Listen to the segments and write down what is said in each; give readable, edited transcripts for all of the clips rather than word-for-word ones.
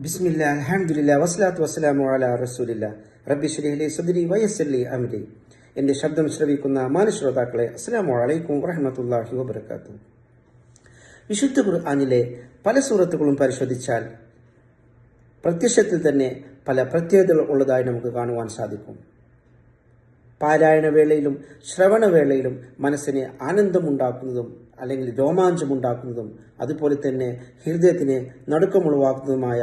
ബിസ്മില്ലാ അൽഹംദുലില്ലാ വസ്സലാത്തു വസ്സലാമു അലാ റസൂലില്ലാ റബ്ബി ശ്റഹ് ലി സദ്രി വയസ്സിർ ലി അംരി. എൻ്റെ ശബ്ദം ശ്രവിക്കുന്ന മാനശ്രോതാക്കളെ അസ്സലാമു അലൈക്കും വറഹ്മത്തുള്ളാഹി വബറകാതുഹു. വിശുദ്ധ ഖുർആനിലെ പല സൂറത്തുകളും പരിശോധിച്ചാൽ പ്രത്യക്ഷത്തിൽ തന്നെ പല പ്രത്യേകതകൾ ഉള്ളതായി നമുക്ക് കാണുവാൻ സാധിക്കും. പാരായണ വേളയിലും ശ്രവണവേളയിലും മനസ്സിന് ആനന്ദമുണ്ടാക്കുന്നതും അല്ലെങ്കിൽ രോമാഞ്ചമുണ്ടാക്കുന്നതും അതുപോലെ തന്നെ ഹൃദയത്തിന് നടുക്കമുളവാക്കുന്നതുമായ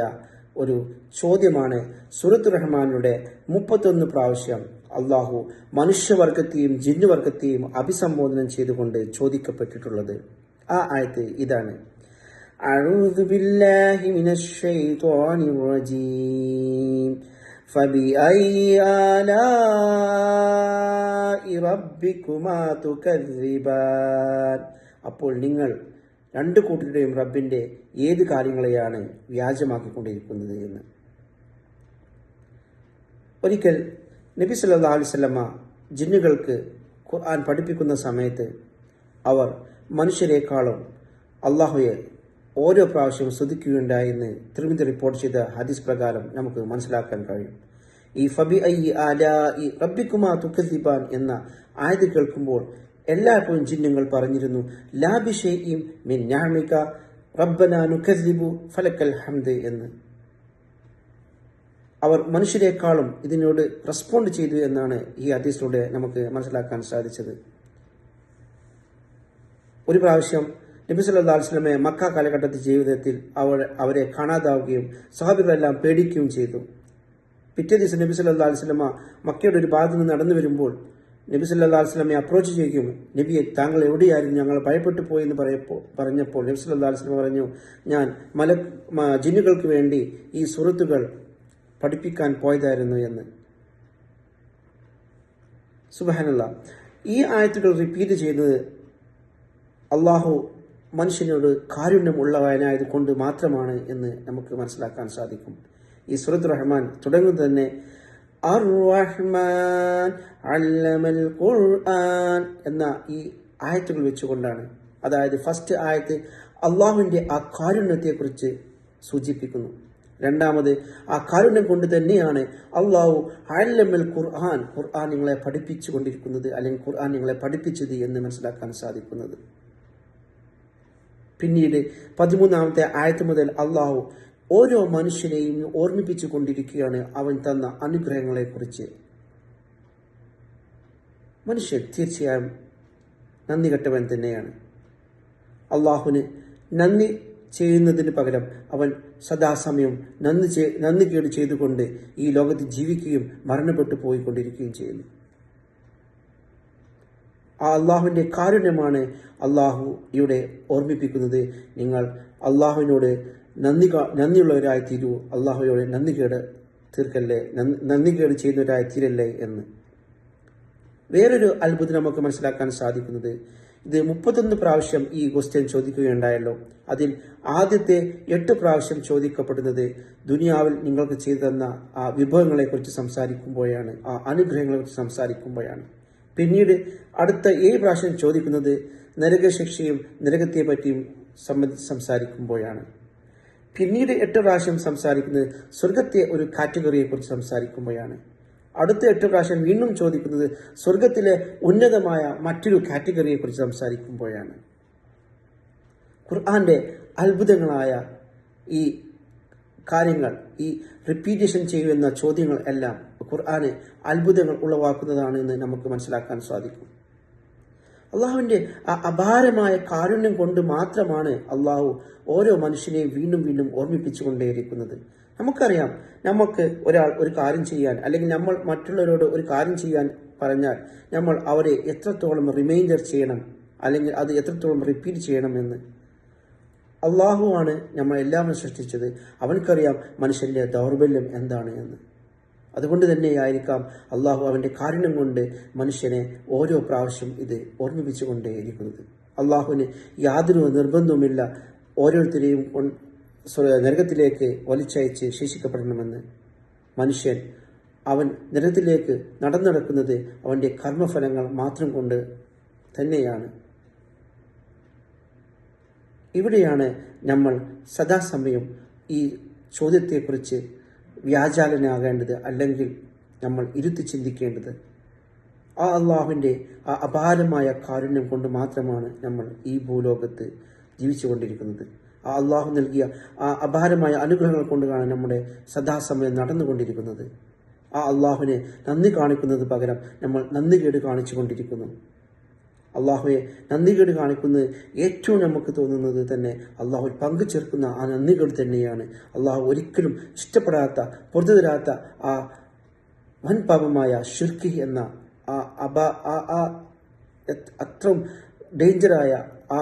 ഒരു ചോദ്യമാണ് സൂറത്തുർ റഹ്മാനിലൂടെ 31 പ്രാവശ്യം അള്ളാഹു മനുഷ്യവർഗത്തെയും ജിന്നുവർഗത്തെയും അഭിസംബോധന ചെയ്തുകൊണ്ട് ചോദിക്കപ്പെട്ടിട്ടുള്ളത്. ആ ആയത്ത് ഇതാണ്: അഊദു ബില്ലാഹി മിനശ് ശൈത്വാനിർ റജീം ഫബിഅയ്യി ആലാഇ റബ്ബികുമാ തുകദ്ദിബാൻ. അപ്പോൾ നിങ്ങൾ രണ്ടു കൂട്ടരുടെയും റബ്ബിൻ്റെ ഏത് കാര്യങ്ങളെയാണ് വ്യാജമാക്കിക്കൊണ്ടിരിക്കുന്നത് എന്ന്. ഒരിക്കൽ നബി സല്ലല്ലാഹു അലൈഹി വസല്ലമ ജിന്നുകൾക്ക് ഖുർആൻ പഠിപ്പിക്കുന്ന സമയത്ത് അവർ മനുഷ്യരെക്കാളും അള്ളാഹുയെ ഓരോ പ്രാവശ്യം സ്തുതിക്കുകയുണ്ടായെന്ന് തിരുമിതി റിപ്പോർട്ട് ചെയ്ത ഹദീസ് പ്രകാരം നമുക്ക് മനസ്സിലാക്കാൻ കഴിയും. ഈ ഫബിഅയ്യി ആലാഇ റബ്ബികുമാ തുകദ്ദിബാൻ എന്ന ആയത്ത് കേൾക്കുമ്പോൾ എല്ലായ്പ്പോഴും ജിന്നുകൾ പറഞ്ഞിരുന്നു, ലാ ബിശൈഇൻ മിൻ നിഅമിക റബ്ബനാ നുകദ്ദിബു ഫലക്കൽ ഹംദ് എന്ന്. അവർ മനുഷ്യരെക്കാളും ഇതിനോട് റെസ്പോണ്ട് ചെയ്തു എന്നാണ് ഈ ഹദീസിലൂടെ നമുക്ക് മനസ്സിലാക്കാൻ സാധിച്ചത്. ഒരു പ്രാവശ്യം നബി സല്ലല്ലാഹു അലൈഹി വസല്ലമയെ മക്ക കാലഘട്ടത്തിൽ ജീവിതത്തിൽ അവരെ കാണാതാവുകയും സ്വഹാബികളെല്ലാം പേടിക്കുകയും ചെയ്തു. പിറ്റേ ദിവസം നബി സല്ലല്ലാഹു അലൈഹി വസല്ലമ മക്കയുടെ ഒരു ഭാഗത്ത് നിന്ന് നടന്നു വരുമ്പോൾ നബി സല്ലല്ലാഹു അലൈഹി വസല്ലമയെ അപ്രോച്ച് ചെയ്യുകയും, നബിയെ താങ്കൾ എവിടെയായിരുന്നു, ഞങ്ങൾ ഭയപ്പെട്ടു പോയി എന്ന് പറഞ്ഞപ്പോൾ നബി സല്ലല്ലാഹു അലൈഹി വസല്ലമ പറഞ്ഞു, ഞാൻ ജിന്നുകൾക്ക് വേണ്ടി ഈ സൂറത്തുകൾ പഠിപ്പിക്കാൻ പോയതായിരുന്നു എന്ന്. സുബ്ഹാനല്ലാഹ്. ഈ ആയത്തുകൾ റിപ്പീറ്റ് ചെയ്യുന്നത് അള്ളാഹു മനുഷ്യനോട് കാരുണ്യമുള്ളവനായത് കൊണ്ട് മാത്രമാണ് എന്ന് നമുക്ക് മനസ്സിലാക്കാൻ സാധിക്കും. ഈ സൂറത്തുർ റഹ്മാൻ തുടങ്ങുന്നത് തന്നെ അർ-റഹ്മാൻ അല്ലമൽ ഖുർആൻ എന്ന ഈ ആയത്തുകൾ വെച്ചുകൊണ്ടാണ്. അതായത് ഫസ്റ്റ് ആയത്ത് അള്ളാഹുവിൻ്റെ ആ കാരുണ്യത്തെക്കുറിച്ച് സൂചിപ്പിക്കുന്നു. രണ്ടാമത് ആ കാരുണ്യം കൊണ്ട് തന്നെയാണ് അള്ളാഹു അല്ലമൽ ഖുർആൻ, ഖുർആൻ നിങ്ങളെ പഠിപ്പിച്ചു കൊണ്ടിരിക്കുന്നത് അല്ലെങ്കിൽ ഖുർആൻ നിങ്ങളെ പഠിപ്പിച്ചത് എന്ന് മനസ്സിലാക്കാൻ സാധിക്കുന്നത്. പിന്നീട് 13ാമത്തെ ആയത്ത് മുതൽ അള്ളാഹു ഓരോ മനുഷ്യനെയും ഓർമ്മിപ്പിച്ചു കൊണ്ടിരിക്കുകയാണ് അവൻ തന്ന അനുഗ്രഹങ്ങളെക്കുറിച്ച്. മനുഷ്യൻ തീർച്ചയായും നന്ദി കെട്ടവൻ തന്നെയാണ്. അള്ളാഹുവിന് നന്ദി ചെയ്യുന്നതിന് പകരം അവൻ സദാസമയം നന്ദികേട് ചെയ്തുകൊണ്ട് ഈ ലോകത്ത് ജീവിക്കുകയും മരണപ്പെട്ടു പോയിക്കൊണ്ടിരിക്കുകയും ചെയ്യുന്നു. ആ അള്ളാഹുവിൻ്റെ കാരുണ്യമാണ് അള്ളാഹു ഇവിടെ ഓർമ്മിപ്പിക്കുന്നത്. നിങ്ങൾ അള്ളാഹുവിനോട് നന്ദിയുള്ളവരായി തീരൂ, അള്ളാഹുവോട് നന്ദികേട് ചെയ്യുന്നവരായി തീരല്ലേ എന്ന്. വേറൊരു അത്ഭുതം നമുക്ക് മനസ്സിലാക്കാൻ സാധിക്കുന്നത്, ഇത് 31 പ്രാവശ്യം ഈ ക്വസ്റ്റ്യൻ ചോദിക്കുകയുണ്ടായല്ലോ. അതിൽ ആദ്യത്തെ 8 പ്രാവശ്യം ചോദിക്കപ്പെടുന്നത് ദുനിയാവിൽ നിങ്ങൾക്ക് ചെയ്തു തന്ന ആ വിഭവങ്ങളെക്കുറിച്ച് സംസാരിക്കുമ്പോഴാണ്, ആ അനുഗ്രഹങ്ങളെക്കുറിച്ച് സംസാരിക്കുമ്പോഴാണ്. പിന്നീട് അടുത്ത 7 പ്രാവശ്യം ചോദിക്കുന്നത് നരകശിക്ഷയും നരകത്തെ പറ്റിയും സംബന്ധിച്ച് സംസാരിക്കുമ്പോഴാണ്. പിന്നീട് 8 പ്രാവശ്യം സംസാരിക്കുന്നത് സ്വർഗത്തെ ഒരു കാറ്റഗറിയെക്കുറിച്ച് സംസാരിക്കുമ്പോഴാണ്. അടുത്ത 8 പ്രാവശ്യം വീണ്ടും ചോദിക്കുന്നത് സ്വർഗത്തിലെ ഉന്നതമായ മറ്റൊരു കാറ്റഗറിയെക്കുറിച്ച് സംസാരിക്കുമ്പോഴാണ്. ഖുർആന്റെ അത്ഭുതങ്ങളായ ഈ കാര്യങ്ങൾ, ഈ റിപ്പീറ്റേഷൻ ചെയ്യുന്ന ചോദ്യങ്ങൾ എല്ലാം ഖുർആന് അത്ഭുതങ്ങൾ ഉളവാക്കുന്നതാണ് എന്ന് നമുക്ക് മനസ്സിലാക്കാൻ സാധിക്കും. അള്ളാഹുവിൻ്റെ ആ അപാരമായ കാരുണ്യം കൊണ്ട് മാത്രമാണ് അള്ളാഹു ഓരോ മനുഷ്യനെയും വീണ്ടും വീണ്ടും ഓർമ്മിപ്പിച്ചു കൊണ്ടേയിരിക്കുന്നത്. നമുക്കറിയാം, നമുക്ക് ഒരാൾ ഒരു കാര്യം ചെയ്യാൻ അല്ലെങ്കിൽ നമ്മൾ മറ്റുള്ളവരോട് ഒരു കാര്യം ചെയ്യാൻ പറഞ്ഞാൽ നമ്മൾ അവരെ എത്രത്തോളം റിമൈൻഡർ ചെയ്യണം അല്ലെങ്കിൽ അത് എത്രത്തോളം റിപ്പീറ്റ് ചെയ്യണമെന്ന്. അള്ളാഹുവാണ് നമ്മളെല്ലാം സൃഷ്ടിച്ചത്. അവൻക്കറിയാം മനുഷ്യൻ്റെ ദൗർബല്യം എന്താണ് എന്ന്. അതുകൊണ്ട് തന്നെയായിരിക്കാം അള്ളാഹു അവൻ്റെ കാരുണ്യം കൊണ്ട് മനുഷ്യനെ ഓരോ പ്രാവശ്യം ഇത് ഓർമ്മിപ്പിച്ചു കൊണ്ടേയിരിക്കുന്നത്. അള്ളാഹുവിന് യാതൊരു നിർബന്ധവുമില്ല ഓരോരുത്തരെയും നരകത്തിലേക്ക് വലിച്ചയച്ച് ശിക്ഷിക്കപ്പെടണമെന്ന്. മനുഷ്യൻ അവൻ നരകത്തിലേക്ക് നടക്കുന്നത് അവൻ്റെ കർമ്മഫലങ്ങൾ മാത്രം കൊണ്ട് തന്നെയാണ്. ഇവിടെയാണ് നമ്മൾ സദാസമയം ഈ ചോദ്യത്തെക്കുറിച്ച് വ്യാജാലനാകേണ്ടത്, അല്ലെങ്കിൽ നമ്മൾ ഇരുത്തി ചിന്തിക്കേണ്ടത്. ആ അള്ളാഹുവിൻ്റെ ആ അപാരമായ കാരുണ്യം കൊണ്ട് മാത്രമാണ് നമ്മൾ ഈ ഭൂലോകത്ത് ജീവിച്ചു കൊണ്ടിരിക്കുന്നത്. ആ അള്ളാഹു നൽകിയ ആ അപാരമായ അനുഗ്രഹങ്ങൾ കൊണ്ടാണ് നമ്മുടെ സദാസമയം നടന്നുകൊണ്ടിരിക്കുന്നത്. ആ അള്ളാഹുവിനെ നന്ദി കാണിക്കുന്നത് പകരം നമ്മൾ നന്ദികേട് കാണിച്ചു കൊണ്ടിരിക്കുന്നു. അള്ളാഹുവെ നന്ദികേട് കാണിക്കുന്നത് ഏറ്റവും നമുക്ക് തോന്നുന്നത് തന്നെ അള്ളാഹു പങ്കു ചേർക്കുന്ന ആ നന്ദികേട് തന്നെയാണ്. അള്ളാഹു ഒരിക്കലും ഇഷ്ടപ്പെടാത്ത, പുറത്തു തരാത്ത ആ വൻപാപമായ ഷിർക്ക് എന്ന അത്രയും ഡേഞ്ചറായ ആ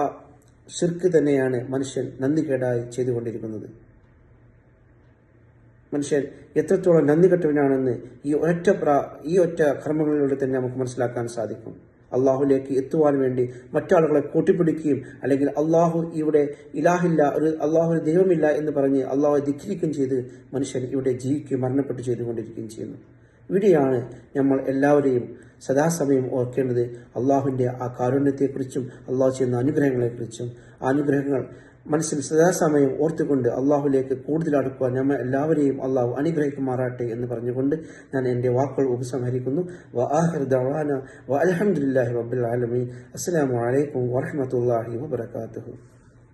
ഷിർക്ക് തന്നെയാണ് മനുഷ്യൻ നന്ദികേടായി ചെയ്തുകൊണ്ടിരിക്കുന്നത്. മനുഷ്യൻ എത്രത്തോളം നന്ദി കെട്ടവനാണെന്ന് ഈ ഒറ്റ കർമ്മങ്ങളിലൂടെ തന്നെ നമുക്ക് മനസ്സിലാക്കാൻ സാധിക്കും. അള്ളാഹുലേക്ക് എത്തുവാൻ വേണ്ടി മറ്റാളുകളെ കൂട്ടിപ്പിടിക്കുകയും, അല്ലെങ്കിൽ അള്ളാഹു ഇവിടെ ഇലാഹില്ല, അള്ളാഹു ദൈവമില്ല എന്ന് പറഞ്ഞ് അള്ളാഹുവെ ധിക്കരിക്കുകയും ചെയ്ത് മനുഷ്യൻ ഇവിടെ ജീവിക്കുകയും മരണപ്പെട്ട് ചെയ്തുകൊണ്ടിരിക്കുകയും ചെയ്യുന്നു. ഇവിടെയാണ് നമ്മൾ എല്ലാവരെയും സദാസമയം ഓർക്കേണ്ടത് അള്ളാഹുവിൻ്റെ ആ കാരുണ്യത്തെക്കുറിച്ചും അള്ളാഹു ചെയ്യുന്ന അനുഗ്രഹങ്ങളെക്കുറിച്ചും. ആ അനുഗ്രഹങ്ങൾ മനസ്സിൽ സദാസമയം ഓർത്തുകൊണ്ട് അള്ളാഹുലേക്ക് കൂടുതൽ അടുക്കുവാൻ നമ്മൾ എല്ലാവരെയും അള്ളാഹു അനുഗ്രഹിക്കുമാറാട്ടെ എന്ന് പറഞ്ഞുകൊണ്ട് ഞാൻ എൻ്റെ വാക്കുകൾ ഉപസംഹരിക്കുന്നു. വആഖിറു ദഅവാന വഅൽഹംദുലില്ലാഹി റബ്ബിൽ ആലമീൻ. അസ്സലാമു അലൈക്കും വറഹ്മത്തുള്ളാഹി വബറകാതുഹു.